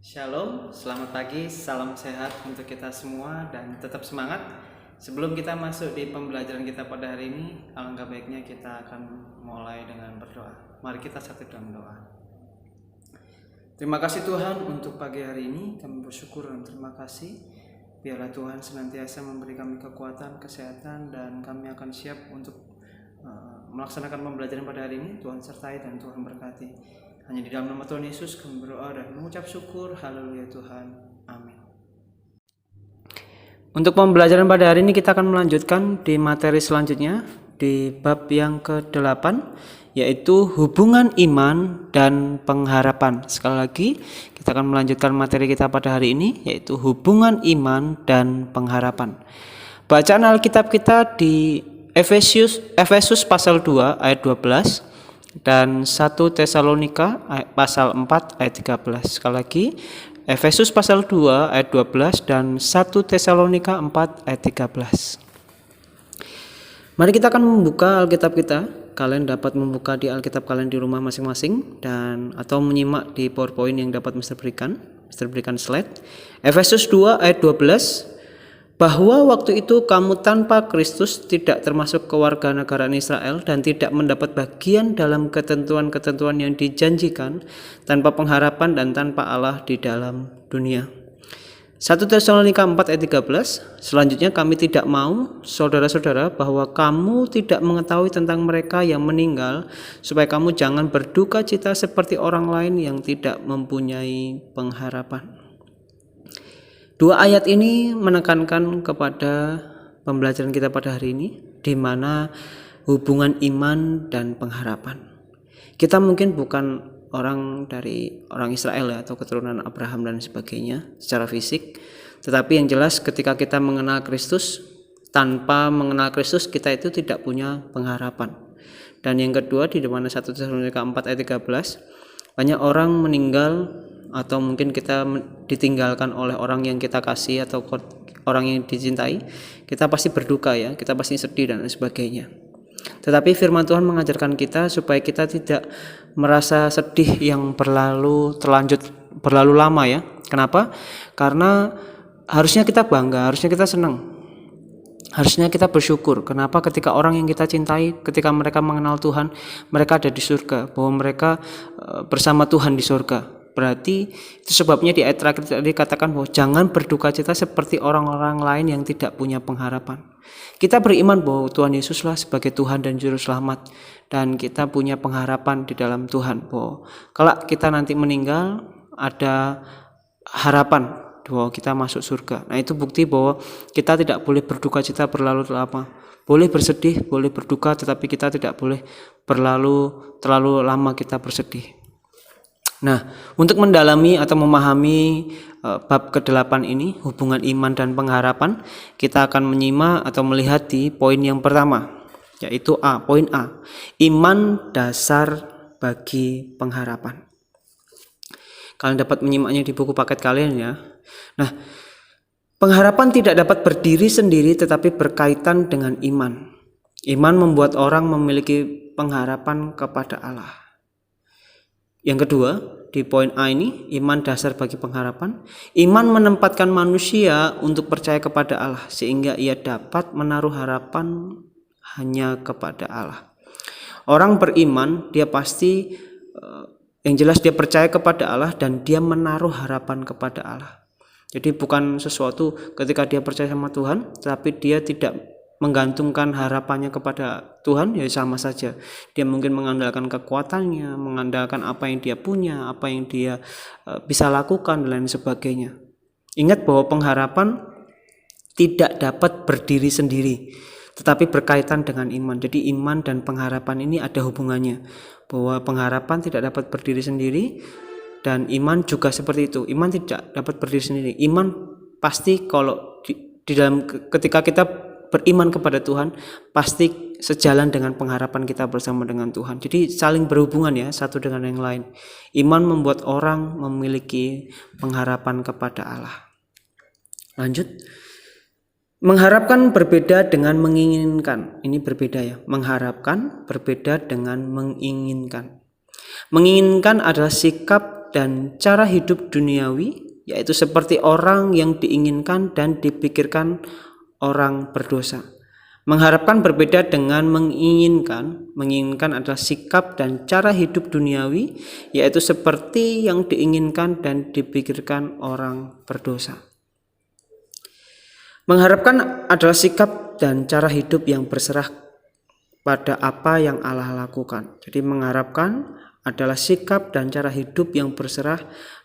Shalom, selamat pagi, salam sehat untuk kita semua dan tetap semangat. Sebelum kita masuk di pembelajaran kita pada hari ini, alangkah baiknya kita akan mulai dengan berdoa. Mari kita satu dalam doa. Terima kasih Tuhan untuk pagi hari ini, kami bersyukur dan terima kasih. Biarlah Tuhan senantiasa memberi kami kekuatan, kesehatan, dan kami akan siap untuk melaksanakan pembelajaran pada hari ini. Tuhan sertai dan Tuhan berkati. Hanya di dalam nama Tuhan Yesus kami berdoa dan mengucap syukur. Haleluya Tuhan. Amin. Untuk pembelajaran pada hari ini kita akan melanjutkan di materi selanjutnya di bab yang ke-8, yaitu hubungan iman dan pengharapan. Sekali lagi kita akan melanjutkan materi kita pada hari ini, yaitu hubungan iman dan pengharapan. Bacaan Alkitab kita di Efesus pasal 2 ayat 12 dan 1 Tesalonika pasal 4 ayat 13. Sekali lagi, Efesus pasal 2 ayat 12 dan 1 Tesalonika 4 ayat 13. Mari kita akan membuka Alkitab kita. Kalian dapat membuka di Alkitab kalian di rumah masing-masing dan atau menyimak di PowerPoint yang dapat Mr. berikan slide. Efesus 2 ayat 12. Bahwa waktu itu kamu tanpa Kristus tidak termasuk kewarganegaraan Israel dan tidak mendapat bagian dalam ketentuan-ketentuan yang dijanjikan, tanpa pengharapan dan tanpa Allah di dalam dunia. 1 Tesalonika 4 ayat 13. Selanjutnya kami tidak mau, saudara-saudara, bahwa kamu tidak mengetahui tentang mereka yang meninggal, supaya kamu jangan berduka cita seperti orang lain yang tidak mempunyai pengharapan. Dua ayat ini menekankan kepada pembelajaran kita pada hari ini, di mana hubungan iman dan pengharapan. Kita mungkin bukan orang Israel ya, atau keturunan Abraham dan sebagainya secara fisik, tetapi yang jelas ketika kita mengenal Kristus, tanpa mengenal Kristus kita itu tidak punya pengharapan. Dan yang kedua, di mana 1 Tesalonika 4 ayat 13, banyak orang meninggal atau mungkin kita ditinggalkan oleh orang yang kita kasih atau orang yang dicintai, kita pasti berduka ya, kita pasti sedih dan sebagainya. Tetapi firman Tuhan mengajarkan kita supaya kita tidak merasa sedih yang berlalu lama ya. Kenapa? Karena harusnya kita bangga, harusnya kita senang. Harusnya kita bersyukur. Kenapa? Ketika orang yang kita cintai, ketika mereka mengenal Tuhan, mereka ada di surga, bahwa mereka bersama Tuhan di surga. Berarti itu sebabnya di ayat terakhir tadi dikatakan bahwa jangan berduka cita seperti orang-orang lain yang tidak punya pengharapan. Kita beriman bahwa Tuhan Yesuslah sebagai Tuhan dan Juru Selamat, dan kita punya pengharapan di dalam Tuhan bahwa kalau kita nanti meninggal ada harapan bahwa kita masuk surga. Nah, itu bukti bahwa kita tidak boleh berduka cita berlalu lama. Boleh bersedih, boleh berduka, tetapi kita tidak boleh terlalu lama kita bersedih. Nah, untuk mendalami atau memahami bab ke-8 ini, hubungan iman dan pengharapan, kita akan menyimak atau melihat di poin yang pertama, yaitu poin A, iman dasar bagi pengharapan. Kalian dapat menyimaknya di buku paket kalian ya. Nah, pengharapan tidak dapat berdiri sendiri tetapi berkaitan dengan iman. Iman membuat orang memiliki pengharapan kepada Allah. Yang kedua, di poin A ini, iman dasar bagi pengharapan. Iman menempatkan manusia untuk percaya kepada Allah sehingga ia dapat menaruh harapan hanya kepada Allah. Orang beriman, dia pasti yang jelas dia percaya kepada Allah dan dia menaruh harapan kepada Allah. Jadi bukan sesuatu ketika dia percaya sama Tuhan, tetapi dia tidak menggantungkan harapannya kepada Tuhan, ya sama saja. Dia mungkin mengandalkan kekuatannya, mengandalkan apa yang dia punya, apa yang dia bisa lakukan dan lain sebagainya. Ingat bahwa pengharapan tidak dapat berdiri sendiri, tetapi berkaitan dengan iman. Jadi iman dan pengharapan ini ada hubungannya. Bahwa pengharapan tidak dapat berdiri sendiri dan iman juga seperti itu. Iman tidak dapat berdiri sendiri. Iman pasti kalau di dalam ketika kita beriman kepada Tuhan pasti sejalan dengan pengharapan kita bersama dengan Tuhan. Jadi saling berhubungan ya, satu dengan yang lain. Iman membuat orang memiliki pengharapan kepada Allah. Lanjut. Mengharapkan berbeda dengan menginginkan. Ini berbeda ya. Mengharapkan berbeda dengan menginginkan. Menginginkan adalah sikap dan cara hidup duniawi, yaitu seperti orang yang diinginkan dan dipikirkan orang berdosa. Mengharapkan berbeda dengan menginginkan. Menginginkan adalah sikap dan cara hidup duniawi, yaitu seperti yang diinginkan dan dipikirkan orang berdosa. Mengharapkan adalah sikap dan cara hidup yang berserah pada apa yang Allah lakukan. Jadi mengharapkan adalah sikap dan cara hidup yang berserah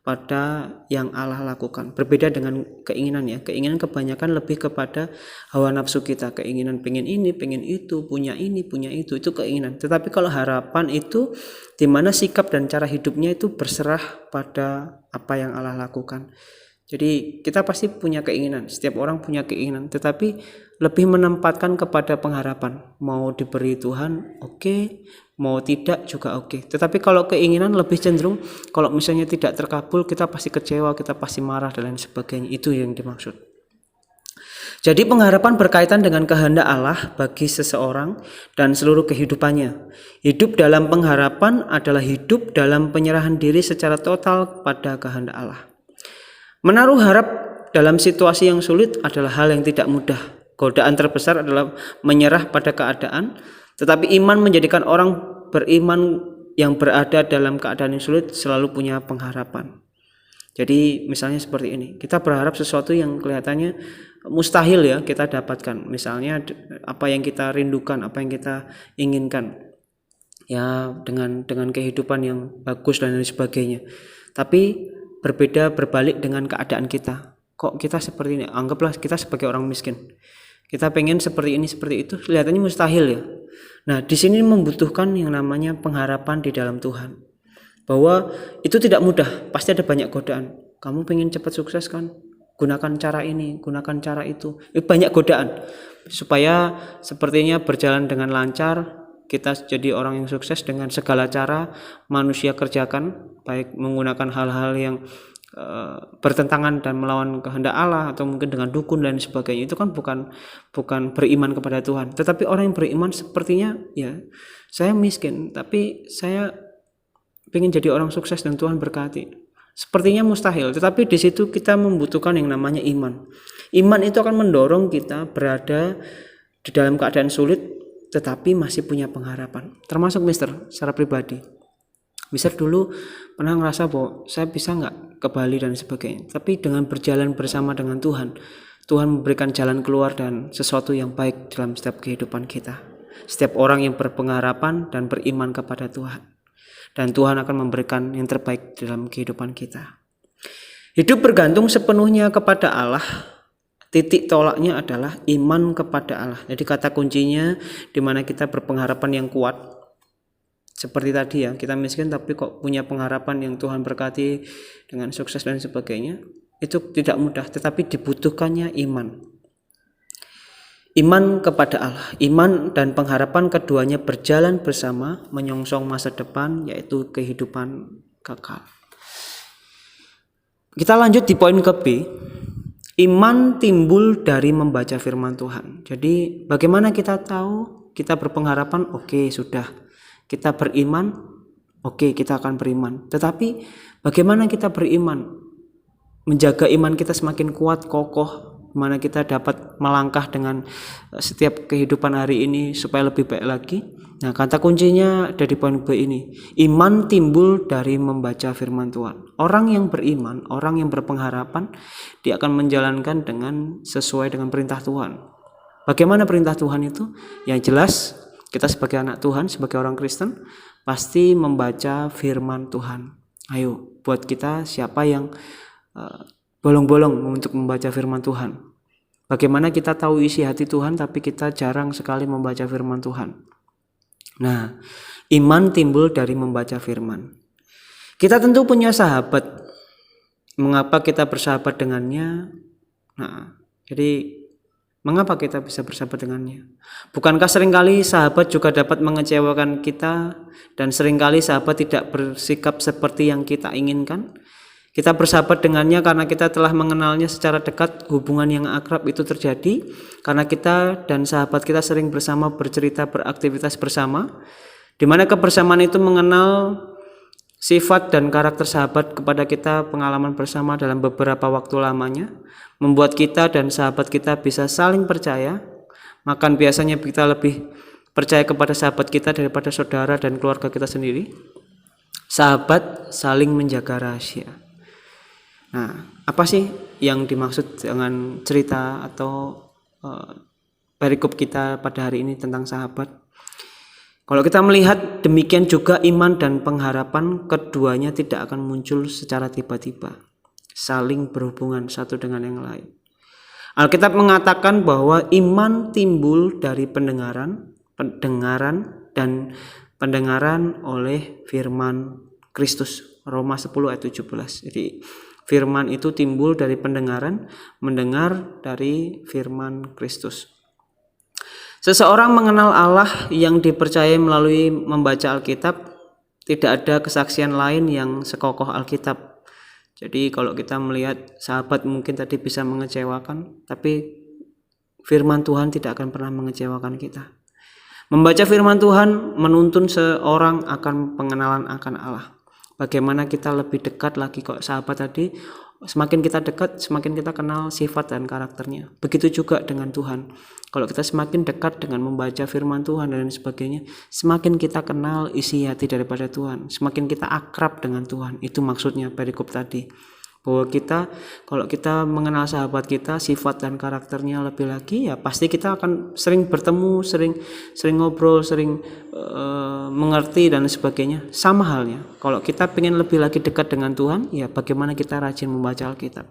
pada yang Allah lakukan. Berbeda dengan keinginan ya. Keinginan kebanyakan lebih kepada hawa nafsu kita. Keinginan pengen ini, pengen itu, punya ini, punya itu keinginan. Tetapi kalau harapan itu di mana sikap dan cara hidupnya itu berserah pada apa yang Allah lakukan. Jadi kita pasti punya keinginan, setiap orang punya keinginan, tetapi lebih menempatkan kepada pengharapan. Mau diberi Tuhan, oke. Mau tidak juga oke. Tetapi kalau keinginan lebih cenderung, kalau misalnya tidak terkabul, kita pasti kecewa, kita pasti marah dan lain sebagainya. Itu yang dimaksud. Jadi pengharapan berkaitan dengan kehendak Allah bagi seseorang dan seluruh kehidupannya. Hidup dalam pengharapan adalah hidup dalam penyerahan diri secara total pada kehendak Allah. Menaruh harap dalam situasi yang sulit adalah hal yang tidak mudah. Godaan terbesar adalah menyerah pada keadaan, tetapi iman menjadikan orang beriman yang berada dalam keadaan yang sulit selalu punya pengharapan. Jadi misalnya seperti ini, kita berharap sesuatu yang kelihatannya mustahil ya kita dapatkan. Misalnya apa yang kita rindukan, apa yang kita inginkan, ya dengan kehidupan yang bagus dan lain sebagainya. Tapi berbalik dengan keadaan kita. Kok kita seperti ini? Anggaplah kita sebagai orang miskin. Kita pengen seperti ini, seperti itu, kelihatannya mustahil ya. Nah, di sini membutuhkan yang namanya pengharapan di dalam Tuhan. Bahwa itu tidak mudah, pasti ada banyak godaan. Kamu pengen cepat sukses kan? Gunakan cara ini, gunakan cara itu. Banyak godaan. Supaya sepertinya berjalan dengan lancar, kita jadi orang yang sukses dengan segala cara manusia kerjakan, baik menggunakan hal-hal yang bertentangan dan melawan kehendak Allah atau mungkin dengan dukun dan sebagainya. Itu kan bukan beriman kepada Tuhan. Tetapi orang yang beriman sepertinya ya saya miskin tapi saya ingin jadi orang sukses dan Tuhan berkati. Sepertinya mustahil, tetapi di situ kita membutuhkan yang namanya iman. Iman itu akan mendorong kita berada di dalam keadaan sulit tetapi masih punya pengharapan. Termasuk Mister secara pribadi. Mister dulu pernah ngerasa bahwa saya bisa nggak ke Bali dan sebagainya. Tapi dengan berjalan bersama dengan Tuhan, Tuhan memberikan jalan keluar dan sesuatu yang baik dalam setiap kehidupan kita. Setiap orang yang berpengharapan dan beriman kepada Tuhan. Dan Tuhan akan memberikan yang terbaik dalam kehidupan kita. Hidup bergantung sepenuhnya kepada Allah. Titik tolaknya adalah iman kepada Allah. Jadi kata kuncinya di mana kita berpengharapan yang kuat. Seperti tadi ya, kita miskin tapi kok punya pengharapan yang Tuhan berkati dengan sukses dan sebagainya. Itu tidak mudah, tetapi dibutuhkannya iman. Iman kepada Allah, iman dan pengharapan keduanya berjalan bersama menyongsong masa depan yaitu kehidupan kekal. Kita lanjut di poin ke B. Iman timbul dari membaca firman Tuhan. Jadi bagaimana kita tahu kita berpengharapan? Oke, sudah. Kita beriman, oke, kita akan beriman. Tetapi bagaimana kita beriman? Menjaga iman kita semakin kuat, kokoh, mana kita dapat melangkah dengan setiap kehidupan hari ini supaya lebih baik lagi. Nah, kata kuncinya ada di poin B ini. Iman timbul dari membaca firman Tuhan. Orang yang beriman, orang yang berpengharapan, dia akan menjalankan dengan sesuai dengan perintah Tuhan. Bagaimana perintah Tuhan itu? Yang jelas, kita sebagai anak Tuhan, sebagai orang Kristen, pasti membaca firman Tuhan. Ayo, buat kita siapa yang bolong-bolong untuk membaca firman Tuhan. Bagaimana kita tahu isi hati Tuhan, tapi kita jarang sekali membaca firman Tuhan. Nah, iman timbul dari membaca firman. Kita tentu punya sahabat. Mengapa kita bersahabat dengannya? Nah, jadi mengapa kita bisa bersahabat dengannya? Bukankah seringkali sahabat juga dapat mengecewakan kita dan seringkali sahabat tidak bersikap seperti yang kita inginkan? Kita bersahabat dengannya karena kita telah mengenalnya secara dekat, hubungan yang akrab itu terjadi karena kita dan sahabat kita sering bersama bercerita, beraktivitas bersama, di mana kebersamaan itu mengenal Sifat dan karakter sahabat kepada kita, pengalaman bersama dalam beberapa waktu lamanya, membuat kita dan sahabat kita bisa saling percaya. Maka biasanya kita lebih percaya kepada sahabat kita daripada saudara dan keluarga kita sendiri. Sahabat saling menjaga rahasia. Nah, apa sih yang dimaksud dengan cerita atau perikop kita pada hari ini tentang sahabat? Kalau kita melihat demikian juga iman dan pengharapan, keduanya tidak akan muncul secara tiba-tiba, saling berhubungan satu dengan yang lain. Alkitab mengatakan bahwa iman timbul dari pendengaran dan pendengaran oleh firman Kristus. Roma 10 ayat 17. Jadi firman itu timbul dari pendengaran, mendengar dari firman Kristus. Seseorang mengenal Allah yang dipercayai melalui membaca Alkitab, tidak ada kesaksian lain yang sekokoh Alkitab. Jadi kalau kita melihat sahabat mungkin tadi bisa mengecewakan, tapi firman Tuhan tidak akan pernah mengecewakan kita. Membaca firman Tuhan menuntun seorang akan pengenalan akan Allah. Bagaimana kita lebih dekat lagi kok sahabat tadi, semakin kita dekat, semakin kita kenal sifat dan karakternya. Begitu juga dengan Tuhan. Kalau kita semakin dekat dengan membaca firman Tuhan dan sebagainya, semakin kita kenal isi hati daripada Tuhan, semakin kita akrab dengan Tuhan. Itu maksudnya perikop tadi. Bahwa kita, kalau kita mengenal sahabat kita, sifat dan karakternya lebih lagi, ya pasti kita akan sering bertemu, sering ngobrol, sering mengerti dan sebagainya. Sama halnya, kalau kita ingin lebih lagi dekat dengan Tuhan, ya bagaimana kita rajin membaca Alkitab.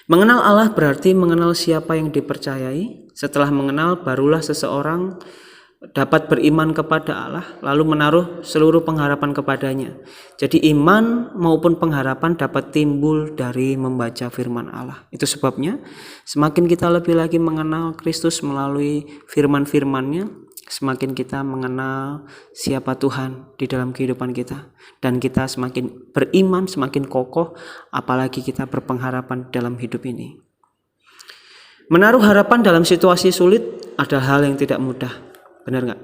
Mengenal Allah berarti mengenal siapa yang dipercayai. Setelah mengenal, barulah seseorang dapat beriman kepada Allah, lalu menaruh seluruh pengharapan kepadanya. Jadi iman maupun pengharapan dapat timbul dari membaca firman Allah. Itu sebabnya semakin kita lebih lagi mengenal Kristus melalui firman-firman-Nya, semakin kita mengenal siapa Tuhan di dalam kehidupan kita. Dan kita semakin beriman, semakin kokoh, apalagi kita berpengharapan dalam hidup ini. Menaruh harapan dalam situasi sulit adalah hal yang tidak mudah. Benar nggak?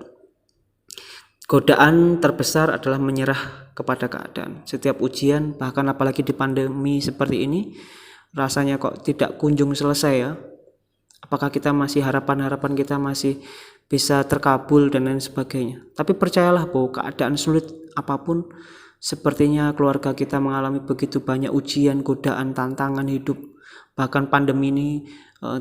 Godaan terbesar adalah menyerah kepada keadaan. Setiap ujian, bahkan apalagi di pandemi seperti ini, rasanya kok tidak kunjung selesai ya. Apakah kita masih harapan kita masih bisa terkabul dan lain sebagainya. Tapi percayalah bahwa keadaan sulit apapun, sepertinya keluarga kita mengalami begitu banyak ujian, godaan, tantangan hidup. Bahkan pandemi ini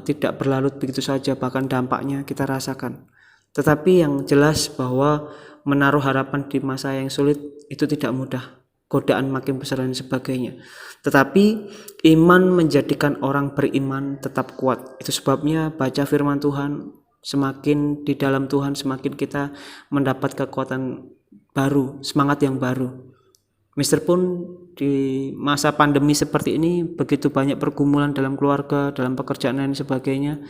tidak berlarut begitu saja, bahkan dampaknya kita rasakan. Tetapi yang jelas bahwa menaruh harapan di masa yang sulit itu tidak mudah. Godaan makin besar dan sebagainya. Tetapi iman menjadikan orang beriman tetap kuat. Itu sebabnya baca firman Tuhan, semakin di dalam Tuhan semakin kita mendapat kekuatan baru, semangat yang baru. Meskipun di masa pandemi seperti ini begitu banyak pergumulan dalam keluarga, dalam pekerjaan dan sebagainya,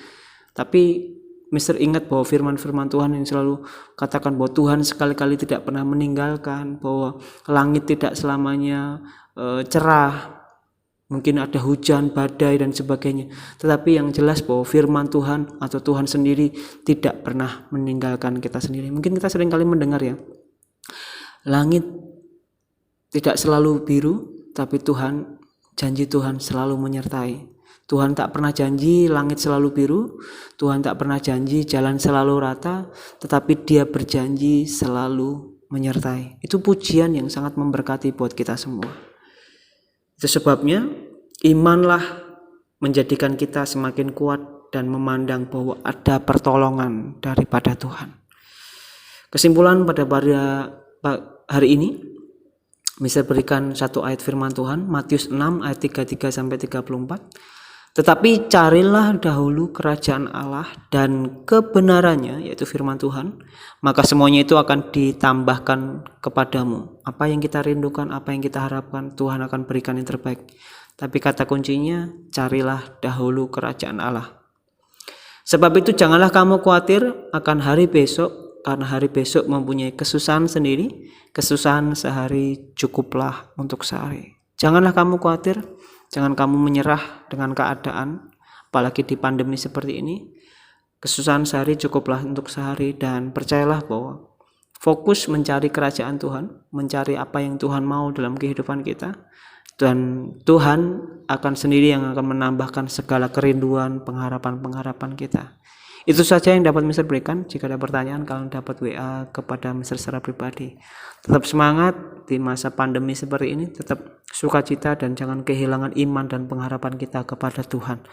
tapi Mister ingat bahwa firman-firman Tuhan yang selalu katakan bahwa Tuhan sekali-kali tidak pernah meninggalkan, bahwa langit tidak selamanya cerah, mungkin ada hujan, badai dan sebagainya. Tetapi yang jelas bahwa firman Tuhan atau Tuhan sendiri tidak pernah meninggalkan kita sendiri. Mungkin kita sering kali mendengar ya, langit tidak selalu biru, tapi janji Tuhan selalu menyertai. Tuhan tak pernah janji langit selalu biru, Tuhan tak pernah janji jalan selalu rata, tetapi Dia berjanji selalu menyertai. Itu pujian yang sangat memberkati buat kita semua. Itu sebabnya imanlah menjadikan kita semakin kuat dan memandang bahwa ada pertolongan daripada Tuhan. Kesimpulan pada hari ini, bisa berikan satu ayat firman Tuhan, Matius 6 ayat 33 sampai 34. Tetapi carilah dahulu kerajaan Allah dan kebenarannya, yaitu firman Tuhan, maka semuanya itu akan ditambahkan kepadamu. Apa yang kita rindukan, apa yang kita harapkan, Tuhan akan berikan yang terbaik. Tapi kata kuncinya, carilah dahulu kerajaan Allah. Sebab itu janganlah kamu khawatir akan hari besok, karena hari besok mempunyai kesusahan sendiri. Kesusahan sehari cukuplah untuk sehari. Janganlah kamu khawatir. Jangan kamu menyerah dengan keadaan, apalagi di pandemi seperti ini. Kesusahan sehari cukuplah untuk sehari, dan percayalah bahwa fokus mencari kerajaan Tuhan, mencari apa yang Tuhan mau dalam kehidupan kita, dan Tuhan akan sendiri yang akan menambahkan segala kerinduan, pengharapan-pengharapan kita. Itu saja yang dapat Mister berikan. Jika ada pertanyaan, kalian dapat WA kepada Mister secara pribadi. Tetap semangat di masa pandemi seperti ini, tetap sukacita dan jangan kehilangan iman dan pengharapan kita kepada Tuhan.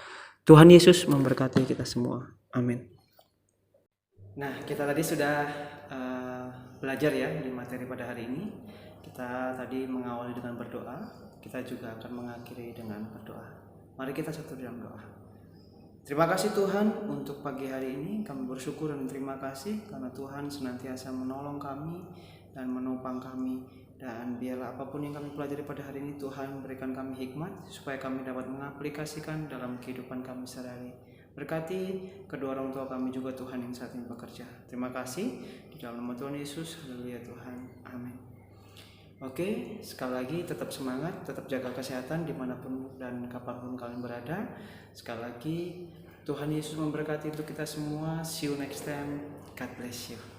Tuhan Yesus memberkati kita semua. Amin. Nah, kita tadi sudah belajar ya di materi pada hari ini. Kita tadi mengawali dengan berdoa, kita juga akan mengakhiri dengan berdoa. Mari kita satu dalam doa. Terima kasih Tuhan untuk pagi hari ini. Kami bersyukur dan terima kasih karena Tuhan senantiasa menolong kami dan menopang kami. Dan biarlah apapun yang kami pelajari pada hari ini, Tuhan berikan kami hikmat supaya kami dapat mengaplikasikan dalam kehidupan kami sehari-hari. Berkati kedua orang tua kami juga Tuhan yang saat ini bekerja. Terima kasih di dalam nama Tuhan Yesus. Haleluya Tuhan. Amin. Oke, sekali lagi tetap semangat, tetap jaga kesehatan dimanapun dan kapanpun kalian berada. Sekali lagi Tuhan Yesus memberkati untuk kita semua. See you next time. God bless you.